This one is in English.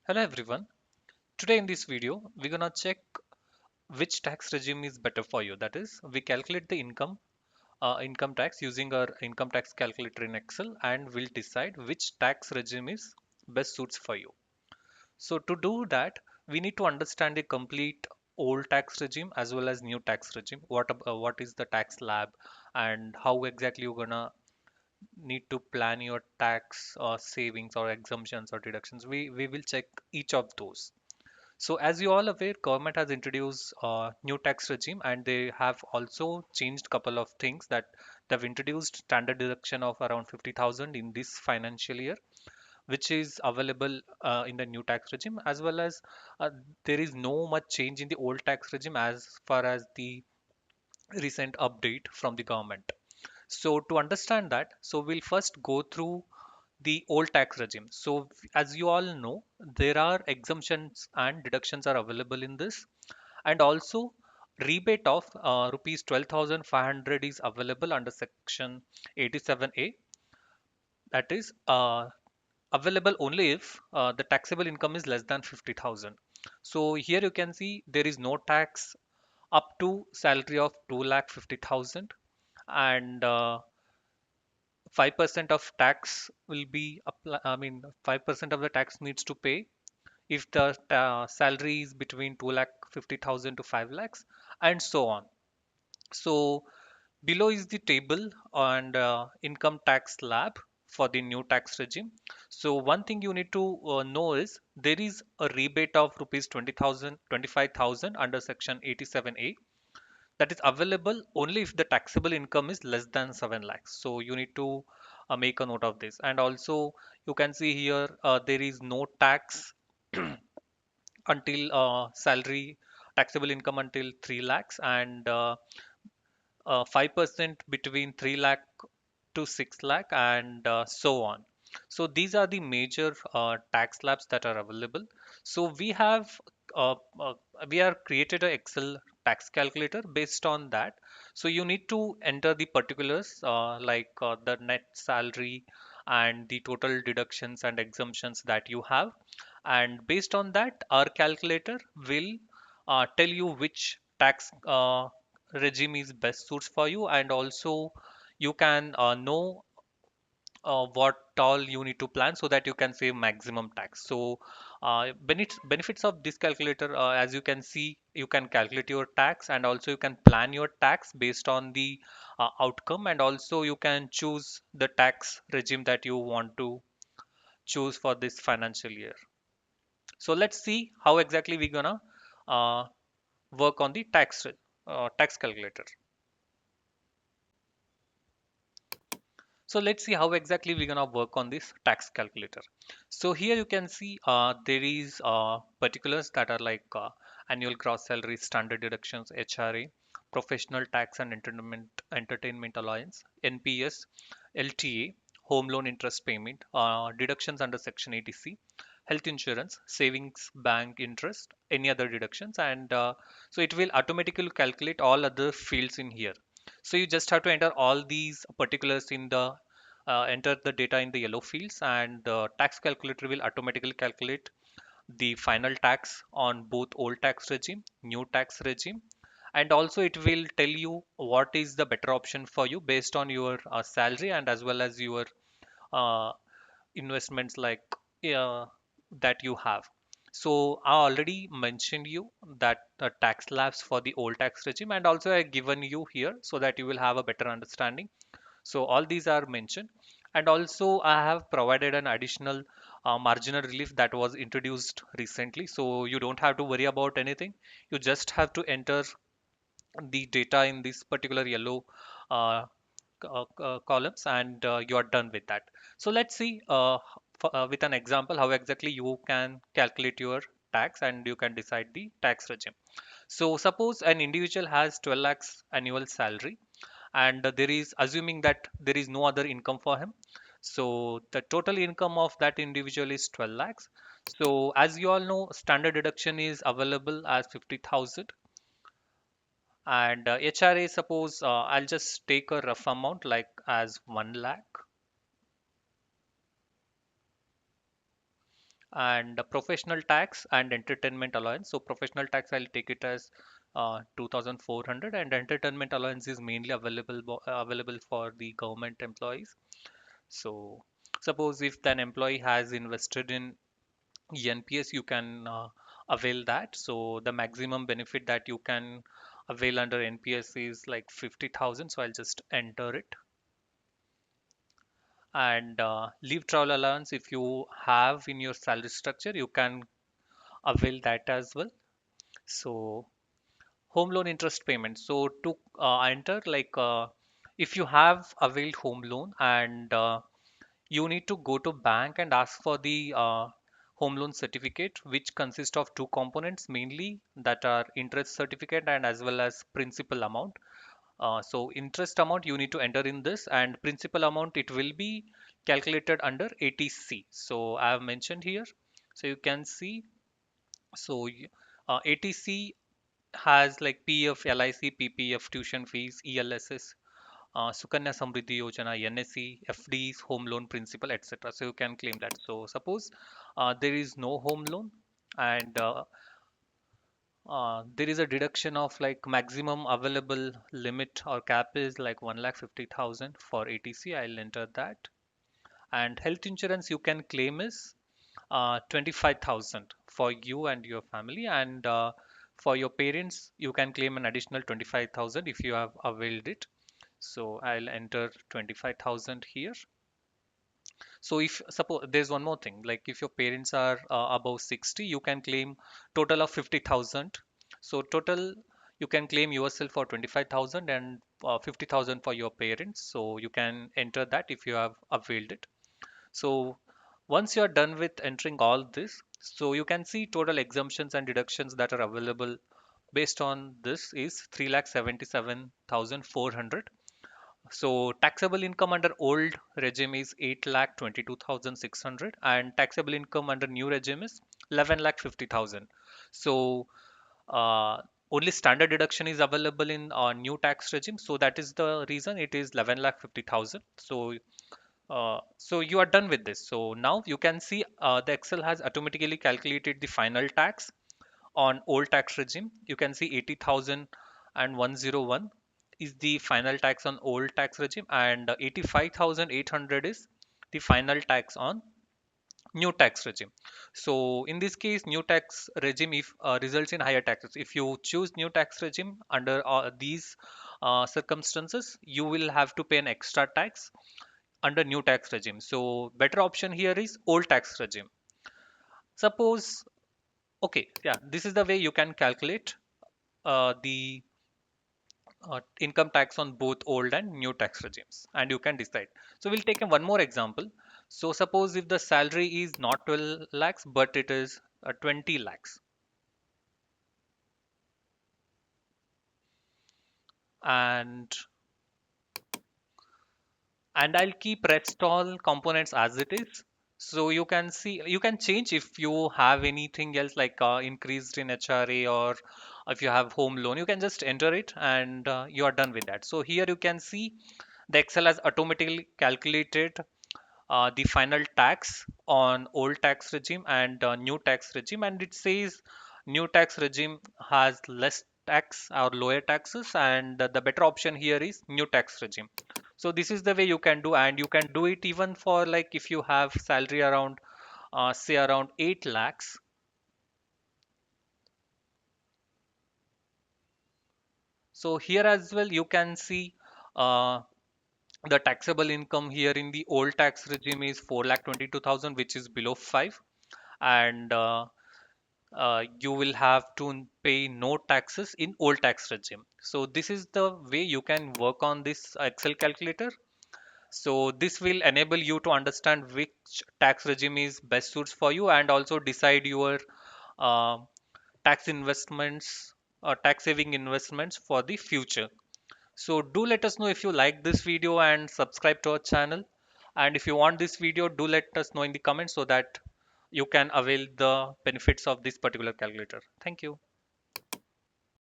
Hello everyone. Today in this video, we're gonna check which tax regime is better for you. That is, we calculate the income tax using our income tax calculator in Excel, and we'll decide which tax regime is best suits for you. So to do that, we need to understand the complete old tax regime as well as new tax regime. What is the tax slab, and how exactly you're gonna need to plan your tax savings or exemptions or deductions. We will check each of those. So as you all aware, government has introduced a new tax regime, and they have also changed couple of things that they've introduced standard deduction of around 50,000 in this financial year, which is available in the new tax regime, as well as there is no much change in the old tax regime as far as the recent update from the government. So to understand that, so we'll first go through the old tax regime. So as you all know, there are exemptions and deductions are available in this, and also rebate of rupees 12,500 is available under section 87A. That is available only if the taxable income is less than 50,000. So here you can see there is no tax up to salary of 2,50,000, and 5% of tax will be 5% of the tax needs to pay if the salary is between 2,50,000 to 5 lakhs, and so on. So below is the table and income tax slab for the new tax regime. So one thing you need to know is there is a rebate of rupees 20,000, 25,000 under section 87A, that is available only if the taxable income is less than 7 lakhs. So you need to make a note of this. And also you can see here there is no tax until salary taxable income until 3 lakhs, and 5% between 3 lakh to 6 lakh, and so on. So these are the major tax slabs that are available. So uh, uh, we are created a Excel tax calculator based on that. So you need to enter the particulars like the net salary and the total deductions and exemptions that you have, and based on that our calculator will tell you which tax regime is best suits for you, and also you can know what all you need to plan so that you can save maximum tax. So benefits of this calculator, as you can see, you can calculate your tax, and also you can plan your tax based on the outcome, and also you can choose the tax regime that you want to choose for this financial year. So let's see how exactly we're gonna uh, work on the tax calculator. So let's see how exactly we're gonna work on this tax calculator. So here you can see there is particulars that are like annual gross salary, standard deductions, HRA, professional tax and entertainment allowance, NPS, LTA, home loan interest payment, deductions under section 80C, health insurance, savings bank interest, any other deductions, and so it will automatically calculate all other fields in here. So you just have to enter all these particulars in the enter the data in the yellow fields, and the tax calculator will automatically calculate the final tax on both old tax regime, new tax regime, and also it will tell you what is the better option for you based on your salary, and as well as your uh, investments like uh, that you have. So I already mentioned you that the tax slabs for the old tax regime, and also I given you here so that you will have a better understanding. So all these are mentioned, and also I have provided an additional marginal relief that was introduced recently. So you don't have to worry about anything. You just have to enter the data in this particular yellow uh, columns, and you are done with that. So let's see with an example how exactly you can calculate your tax and you can decide the tax regime. So suppose an individual has 12 lakhs annual salary, and there is assuming that there is no other income for him. So the total income of that individual is 12 lakhs. So as you all know, standard deduction is available as 50,000, and HRA, suppose I'll just take a rough amount like as 1 lakh, And professional tax and entertainment allowance. So professional tax, I'll take it as 2400, and entertainment allowance is mainly available for the government employees. So suppose if an employee has invested in NPS, you can avail that. So the maximum benefit that you can avail under NPS is like 50,000. So I'll just enter it. And leave travel allowance, if you have in your salary structure, you can avail that as well. So home loan interest payment. So to enter, like if you have availed home loan, and you need to go to bank and ask for the home loan certificate, which consists of two components mainly, that are interest certificate and as well as principal amount. So interest amount you need to enter in this, and principal amount, it will be calculated under 80C. So I have mentioned here. So you can see. So 80C has like PF, LIC, PPF, tuition fees, ELSS, Sukanya Samriddhi Yojana, NSE, FDs, home loan principal, etc. So you can claim that. So suppose there is no home loan, and there is a deduction of like maximum available limit or cap is like 1,50,000 for ATC. I'll enter that. And health insurance you can claim is 25,000 for you and your family, and for your parents you can claim an additional 25,000 if you have availed it. So I'll enter 25,000 here. So if suppose there's one more thing, like if your parents are above 60, you can claim total of 50,000. So total you can claim yourself for 25,000, and 50,000 for your parents. So you can enter that if you have availed it. So once you are done with entering all this, so you can see total exemptions and deductions that are available based on this is 3,77,400. So taxable income under old regime is 8,22,600, and taxable income under new regime is 11,50,000. So only standard deduction is available in new tax regime. So that is the reason it is 11,50,000. So you are done with this. So now you can see the Excel has automatically calculated the final tax on old tax regime. You can see 80,000 and 101 is the final tax on old tax regime, and 85,800 is the final tax on new tax regime. So in this case, new tax regime if results in higher taxes. If you choose new tax regime under these circumstances, you will have to pay an extra tax under new tax regime. So better option here is old tax regime. Suppose, okay, yeah, this is the way you can calculate the income tax on both old and new tax regimes, and you can decide. So we'll take one more example. So suppose if the salary is not 12 lakhs but it is 20 lakhs, and I'll keep rest all components as it is. So you can see, you can change if you have anything else like increased in HRA, or if you have home loan, you can just enter it, and you are done with that. So here you can see the Excel has automatically calculated the final tax on old tax regime and new tax regime, and it says new tax regime has less tax or lower taxes, and the better option here is new tax regime. So this is the way you can do, and you can do it even for like if you have salary around say around 8 lakhs. So here as well you can see uh, the taxable income here in the old tax regime is 4,22,000, which is below 5, and you will have to pay no taxes in old tax regime. So this is the way you can work on this Excel calculator. So this will enable you to understand which tax regime is best suits for you, and also decide your uh, tax investments or tax saving investments for the future. So do let us know if you like this video and subscribe to our channel. And if you want this video, do let us know in the comments so that you can avail the benefits of this particular calculator. Thank you.